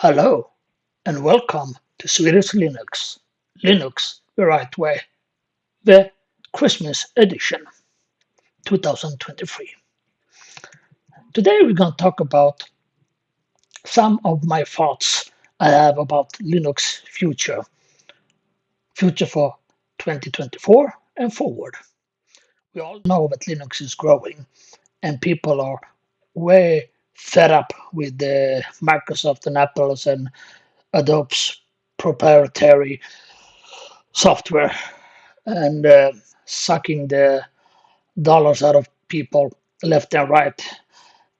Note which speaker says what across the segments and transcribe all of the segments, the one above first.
Speaker 1: Hello and welcome to Swedish Linux. Linux the right way, the Christmas edition 2023. Today we're going to talk about some of my thoughts I have about Linux future for 2024 and forward. We all know that Linux is growing and people are way fed up with the Microsoft and Apple's and Adobe's proprietary software and sucking the dollars out of people left and right.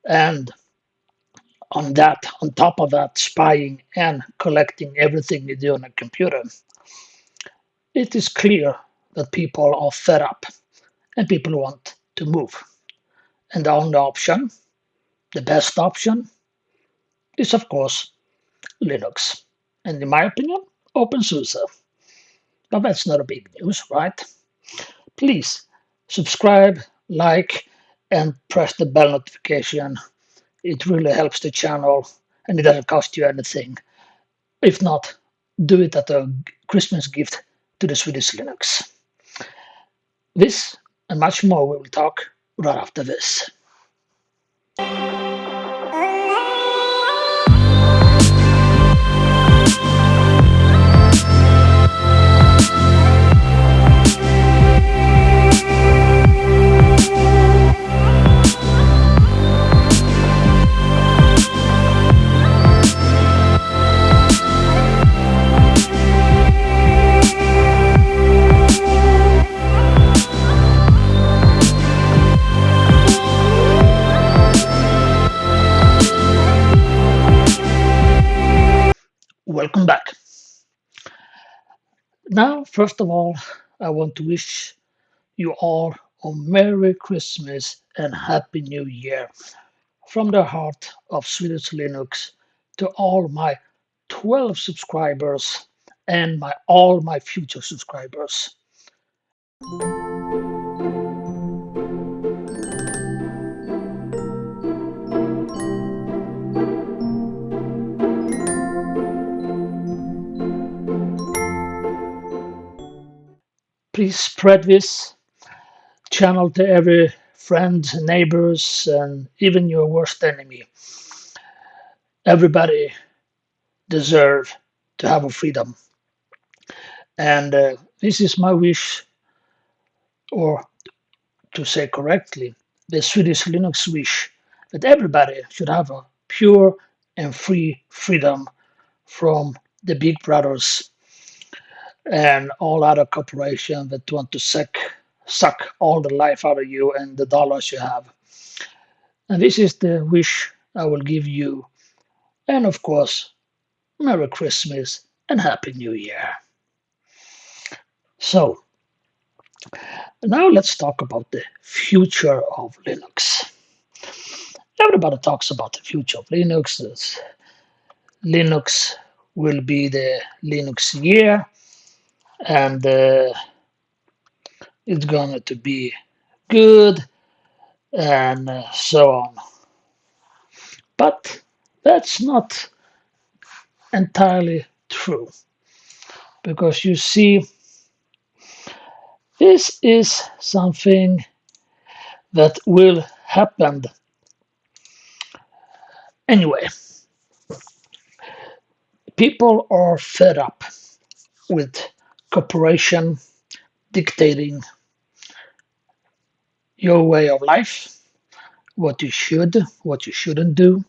Speaker 1: And on top of that, spying and collecting everything you do on a computer. It is clear that people are fed up and people want to move. And the only option, the best option, is of course Linux. And in my opinion, OpenSUSE. But that's not a big news, right? Please subscribe, like, and press the bell notification. It really helps the channel and it doesn't cost you anything. If not, do it as a Christmas gift to the Swedish Linux. This and much more we will talk right after this. Welcome back. Now, first of all, I want to wish you all a Merry Christmas and Happy New Year from the heart of Swedish Linux to all my 12 subscribers and all my future subscribers. Please spread this channel to every friend, neighbors, and even your worst enemy. Everybody deserves to have a freedom. And this is my wish, or to say correctly, the Swedish Linux wish, that everybody should have a pure and free freedom from the big brothers and all other corporations that want to suck all the life out of you and the dollars you have. And this is the wish I will give you. And of course, Merry Christmas and Happy New Year. So, now let's talk about the future of Linux. Everybody talks about the future of Linux. Linux will be the Linux year, and it's going to be good, and so on. But that's not entirely true, because you see, this is something that will happen anyway. People are fed up with corporation dictating your way of life, what you should, what you shouldn't do,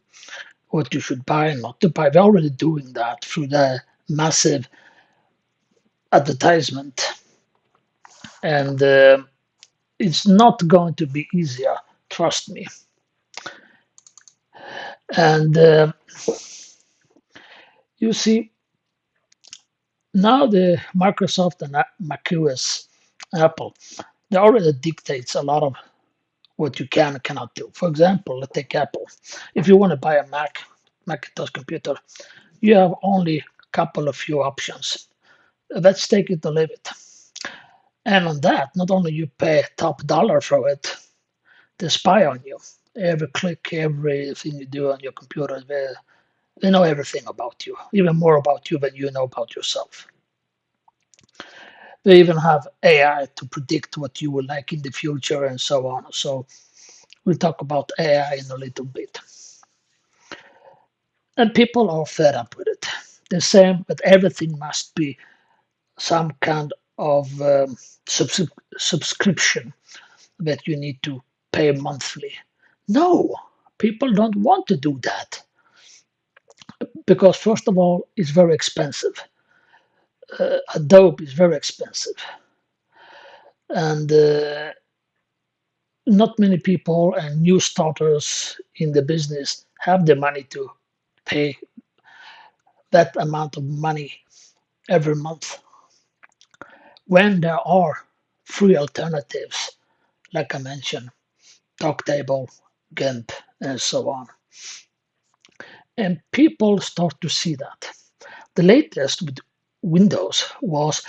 Speaker 1: what you should buy and not to buy. They're already doing that through the massive advertisement. And it's not going to be easier, trust me. And you see, now the Microsoft and macOS, Apple, they already dictates a lot of what you can and cannot do. For example, let's take Apple. If you want to buy a Macintosh computer, you have only a couple of few options. Let's take it or leave it. And on that, not only you pay top dollar for it, they spy on you. Every click, everything you do on your computer, They know everything about you, even more about you than you know about yourself. They even have AI to predict what you will like in the future and so on. So we'll talk about AI in a little bit. And people are fed up with it. They're saying that everything must be some kind of subscription that you need to pay monthly. No, people don't want to do that because, first of all, it's very expensive. Adobe is very expensive, and not many people and new starters in the business have the money to pay that amount of money every month when there are free alternatives, like I mentioned, Darktable, GIMP, and so on. And people start to see that. The latest with Windows was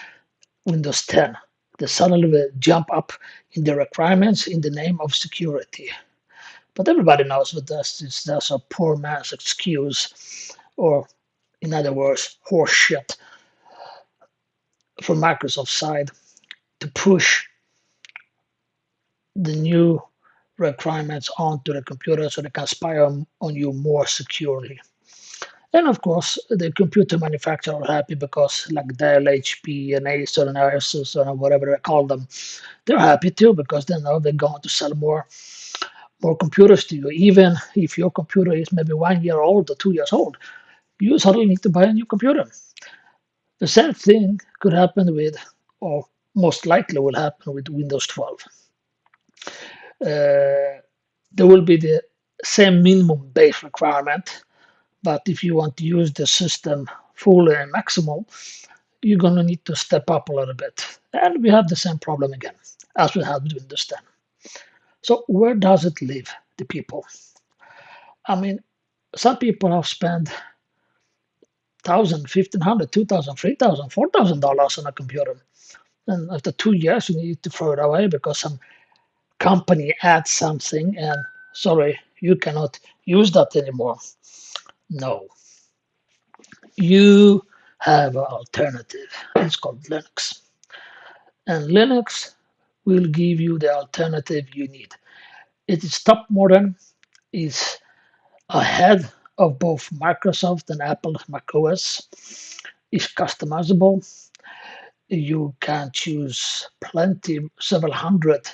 Speaker 1: Windows 10. They suddenly will jump up in the requirements in the name of security. But everybody knows that that's a poor man's excuse, or in other words, horseshit from Microsoft's side to push the new requirements onto the computer so they can spy on you more securely. And of course, the computer manufacturers are happy because, like Dell, HP, and Acer, and Asus, and whatever they call them, they're happy too because they know they're going to sell more computers to you. Even if your computer is maybe 1 year old or 2 years old, you suddenly need to buy a new computer. The same thing could happen with, or most likely will happen with Windows 12. There will be the same minimum base requirement, but if you want to use the system fully and maximal, you're going to need to step up a little bit. And we have the same problem again as we had with Windows 10. So where does it leave the people? I mean, some people have spent $1,000, $1,500, $2,000, $3,000, $4,000 on a computer. And after 2 years, you need to throw it away because some company adds something and sorry, you cannot use that anymore. No, you have an alternative. It's called Linux. And Linux will give you the alternative you need. It is top modern, is ahead of both Microsoft and Apple macOS, is customizable. You can choose plenty, several hundred,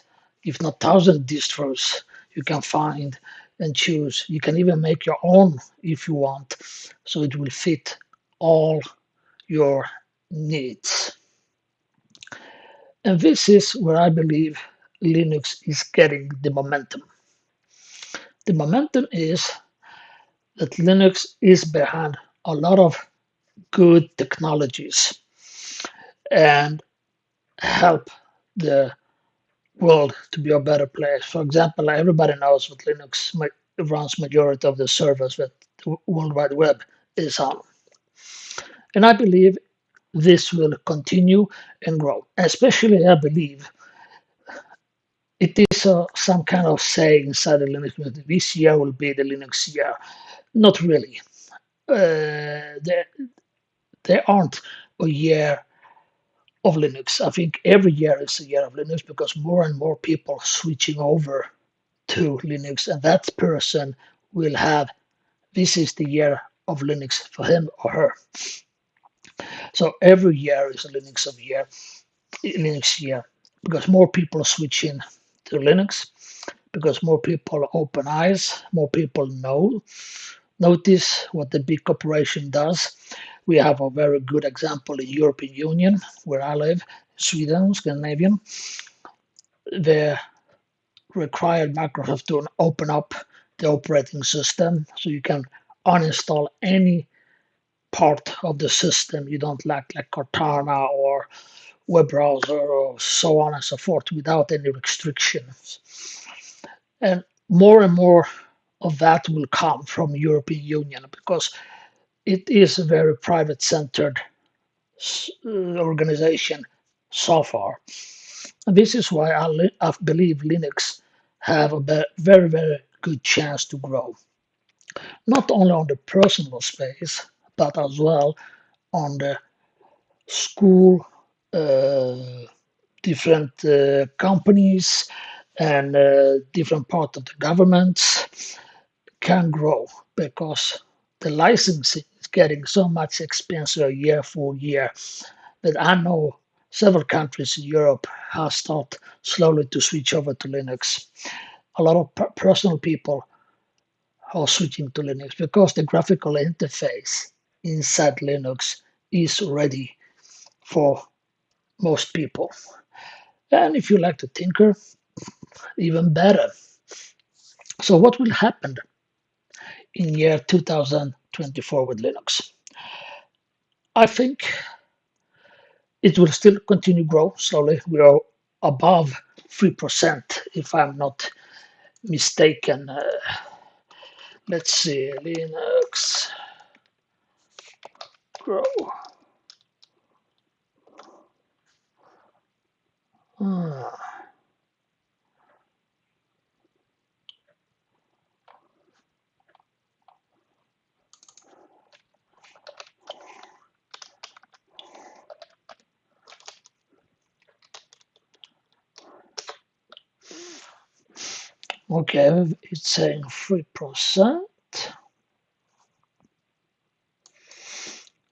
Speaker 1: if not thousand distros you can find and choose. You can even make your own if you want, so it will fit all your needs. And this is where I believe Linux is getting the momentum. The momentum is that Linux is behind a lot of good technologies and help the world to be a better place. For example, everybody knows that Linux runs majority of the servers that the World Wide Web is on. And I believe this will continue and grow. Especially, I believe it is some kind of say inside the Linux community. This year will be the Linux year. Not really. There aren't a year of Linux. I think every year is a year of Linux because more and more people are switching over to Linux, and that person will have this is the year of Linux for him or her. So every year is a Linux year because more people are switching to Linux, because more people open eyes, more people notice what the big corporation does. We have a very good example in European Union, where I live, Sweden, Scandinavian. They required Microsoft to open up the operating system so you can uninstall any part of the system you don't like Cortana or web browser or so on and so forth without any restrictions. And more of that will come from European Union because it is a very private-centered organization so far. And this is why I believe Linux have a very, very good chance to grow. not only on the personal space, but as well on the school, uh, different companies, and different part of the governments can grow because the licensing is getting so much expensive year for year that I know several countries in Europe have started slowly to switch over to Linux. A lot of personal people are switching to Linux because the graphical interface inside Linux is ready for most people. And if you like to tinker, even better. So what will happen in year 2024 with Linux? I think it will still continue to grow slowly. We are above 3%, if I'm not mistaken. Let's see, Linux grow. Ah, okay, it's saying 3%.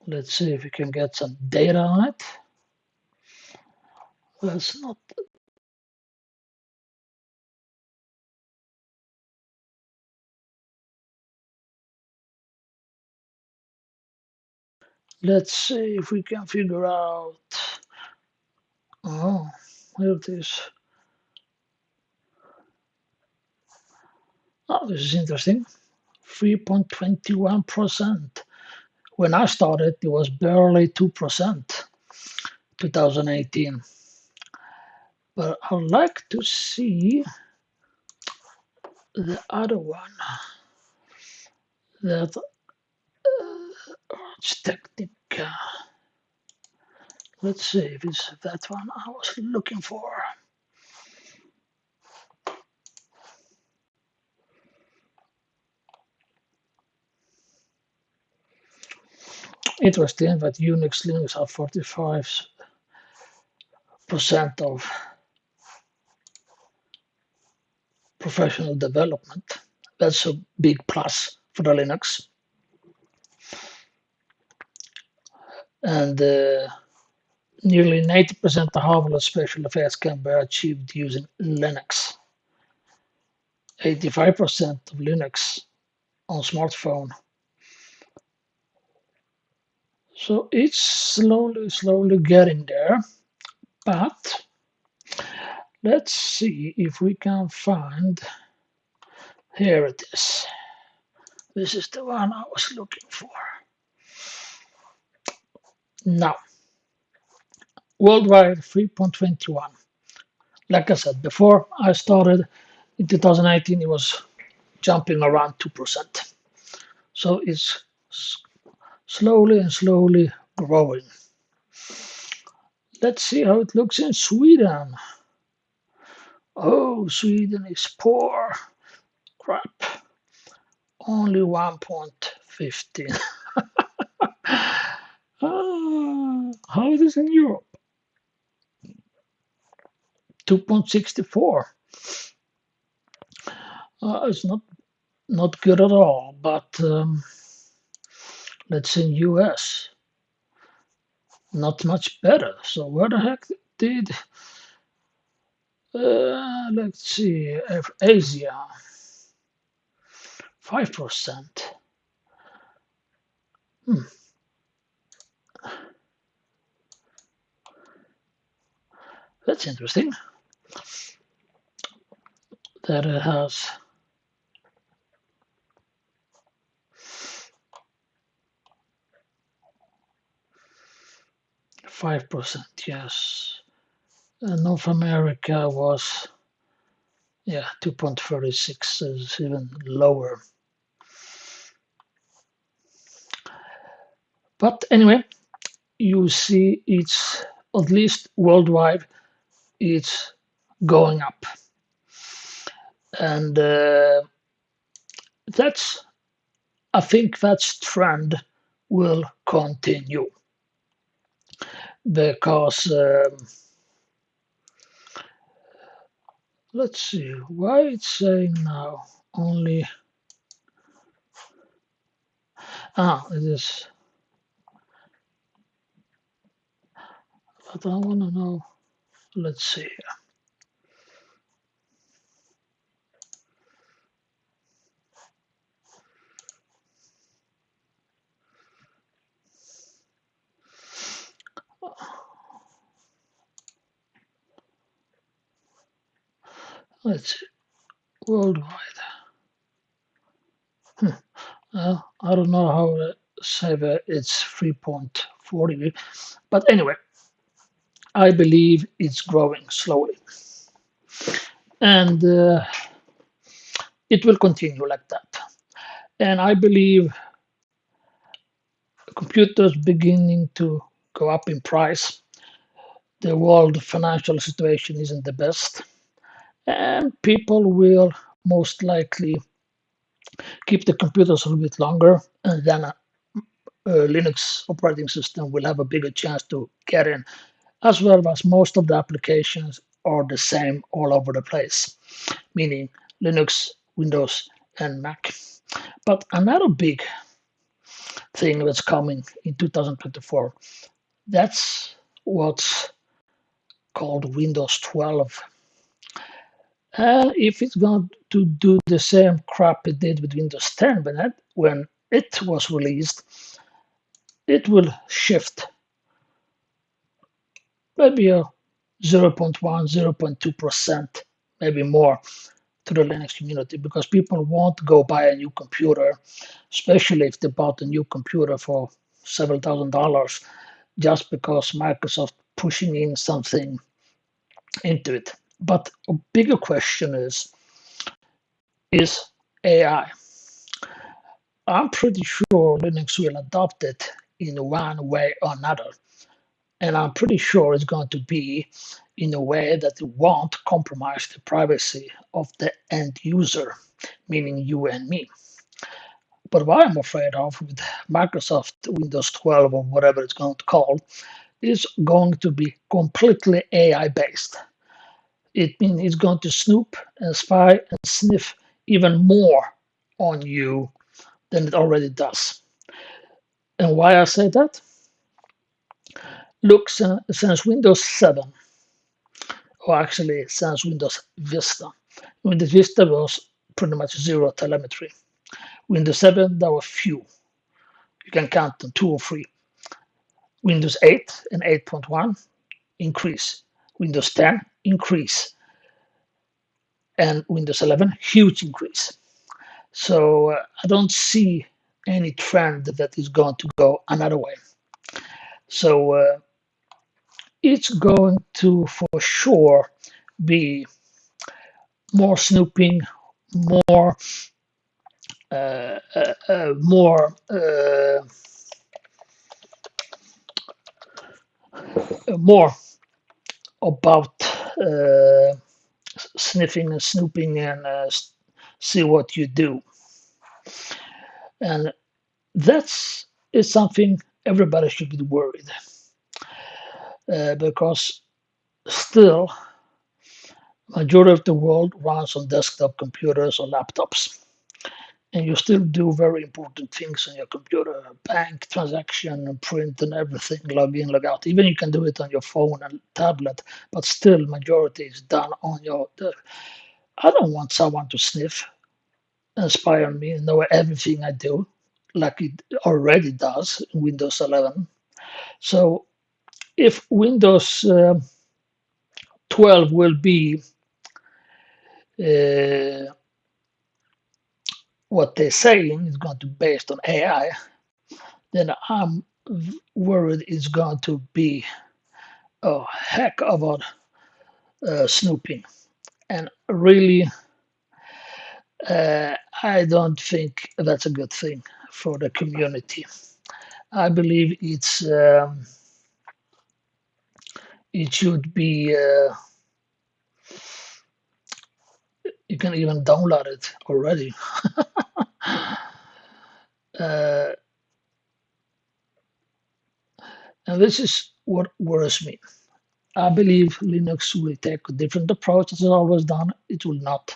Speaker 1: Let's see if we can get some data on it. That's not. Let's see if we can figure out. Oh, here it is. Oh, this is interesting. 3.21%. When I started, it was barely 2%, 2018. But I'd like to see the other one that Technica. Let's see if it's that one I was looking for. Interesting that Unix Linux have 45% of professional development. That's a big plus for the Linux. And nearly 90% of Harvard special effects can be achieved using Linux. 85% of Linux on smartphone. So it's slowly getting there. But let's see if we can find. Here it is. This is the one I was looking for. Now, worldwide 3.21. Like I said before, I started in 2018, it was jumping around 2%. So it's slowly growing. Let's see how it looks in Sweden. Oh, Sweden is poor. Crap. Only 1.15. How it is in Europe? 2.64. It's not good at all, but let's say US, not much better. So where the heck did, let's see, Asia, 5%. That's interesting. That it has 5%, yes. North America was, 2.36 is even lower. But anyway, you see it's, at least worldwide, it's going up. And that's I think that trend will continue because let's see why it's saying now only it is, but I want to know. Let's see. Let's see. Worldwide. I don't know how to say that it's 3.40, but anyway, I believe it's growing slowly, and it will continue like that. And I believe computers beginning to go up in price. The world financial situation isn't the best, and people will most likely keep the computers a little bit longer, and then Linux operating system will have a bigger chance to get in, as well as most of the applications are the same all over the place, meaning Linux, Windows, and Mac. But another big thing that's coming in 2024, that's what's called Windows 12. And if it's going to do the same crap it did with Windows 10 when it was released, it will shift maybe a 0.1, 0.2%, maybe more to the Linux community because people won't go buy a new computer, especially if they bought a new computer for several $1,000s just because Microsoft pushing in something into it. But a bigger question is AI. I'm pretty sure Linux will adopt it in one way or another. And I'm pretty sure it's going to be in a way that it won't compromise the privacy of the end user, meaning you and me. But what I'm afraid of with Microsoft Windows 12 or whatever it's going to call is going to be completely AI based. It means it's going to snoop and spy and sniff even more on you than it already does. And why I say that? Look, since Windows 7, or actually since Windows Vista, Windows Vista was pretty much zero telemetry. Windows 7, there were few. You can count them, two or three. Windows 8 and 8.1 increase. Windows 10 increase. And Windows 11, huge increase. So I don't see any trend that is going to go another way. So it's going to for sure be more snooping, more more more about sniffing and snooping and see what you do, and that's is something everybody should be worried because still majority of the world runs on desktop computers or laptops, and you still do very important things on your computer, bank transaction and print and everything, log in, log out. Even you can do it on your phone and tablet, but still majority is done on I don't want someone to sniff and spy on me and know everything I do like it already does in Windows 11. So if Windows 12 will be uh, what they're saying is going to be based on AI, then I'm worried it's going to be a heck of a snooping. And really, I don't think that's a good thing for the community. I believe it should be you can even download it already. Uh, and this is what worries me. I believe Linux will take a different approach as it's always done. It will not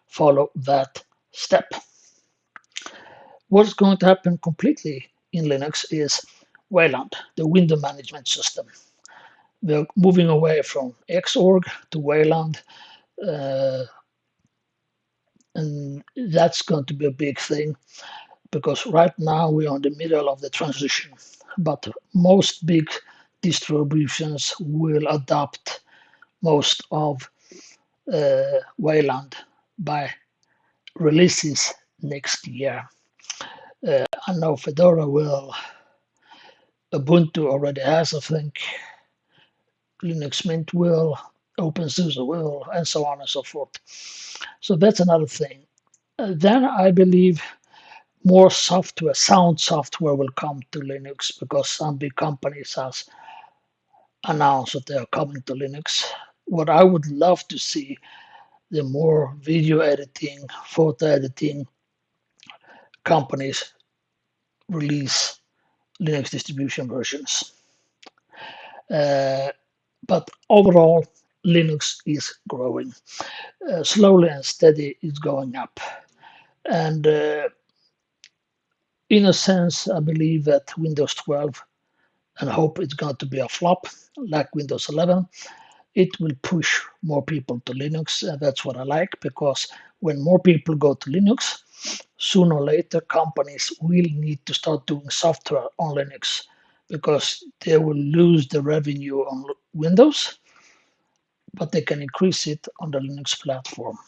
Speaker 1: follow that step. What's going to happen completely in Linux is Wayland, the window management system. We're moving away from Xorg to Wayland, uh, and that's going to be a big thing because right now we are in the middle of the transition. But most big distributions will adopt most of Wayland by releases next year. I know Fedora will, Ubuntu already has, I think, Linux Mint will, OpenSUSE will, and so on and so forth. So that's another thing. Then I believe more software, sound software will come to Linux because some big companies has announced that they are coming to Linux. What I would love to see, the more video editing, photo editing companies release Linux distribution versions. But overall, Linux is growing. Slowly and steady, it's going up. And in a sense, I believe that Windows 12, and hope it's going to be a flop like Windows 11, it will push more people to Linux. And that's what I like, because when more people go to Linux, sooner or later companies will need to start doing software on Linux because they will lose the revenue on Windows, but they can increase it on the Linux platform.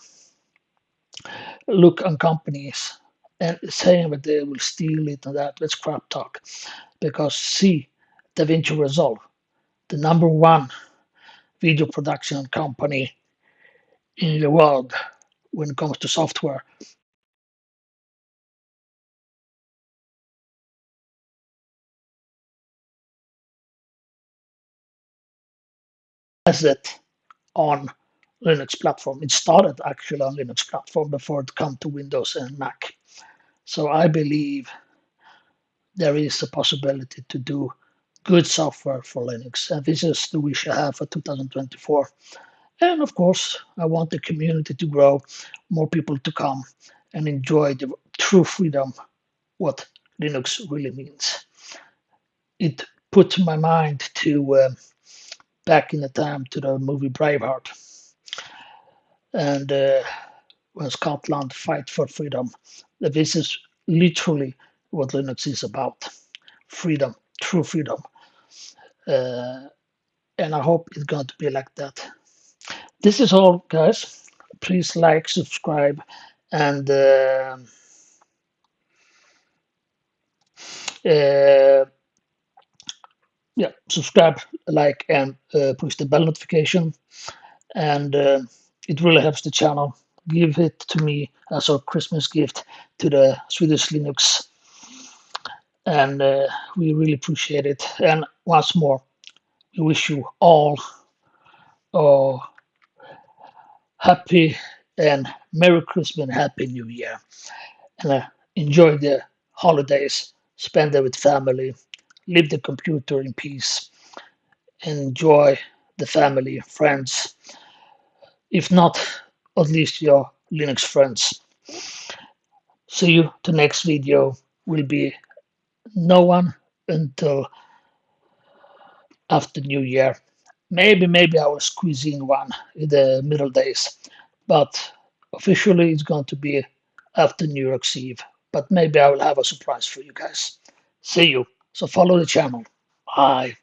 Speaker 1: Look on companies and saying that they will steal it and that's crap talk. Because see, DaVinci Resolve, the number one video production company in the world when it comes to software, has it on Linux platform. It started actually on Linux platform before it came to Windows and Mac. So I believe there is a possibility to do good software for Linux. And this is the wish I have for 2024. And of course, I want the community to grow, more people to come and enjoy the true freedom, what Linux really means. It put my mind to back in the time to the movie Braveheart. And when Scotland fight for freedom, this is literally what Linux is about. Freedom, true freedom. Uh, and I hope it's going to be like that. This is all, guys. Please like, subscribe, and uh, yeah, subscribe, like, and push the bell notification. And it really helps the channel. Give it to me as a Christmas gift to the Swedish Linux, and we really appreciate it. And once more, we wish you all a happy and Merry Christmas and Happy New Year. And enjoy the holidays, spend them with family, leave the computer in peace, and enjoy the family, friends, if not, at least your Linux friends. See you to next video. Will be no one until after New Year. Maybe I will squeeze in one in the middle days, but officially it's going to be after New Year's Eve. But maybe I will have a surprise for you guys. See you. So follow the channel. Bye.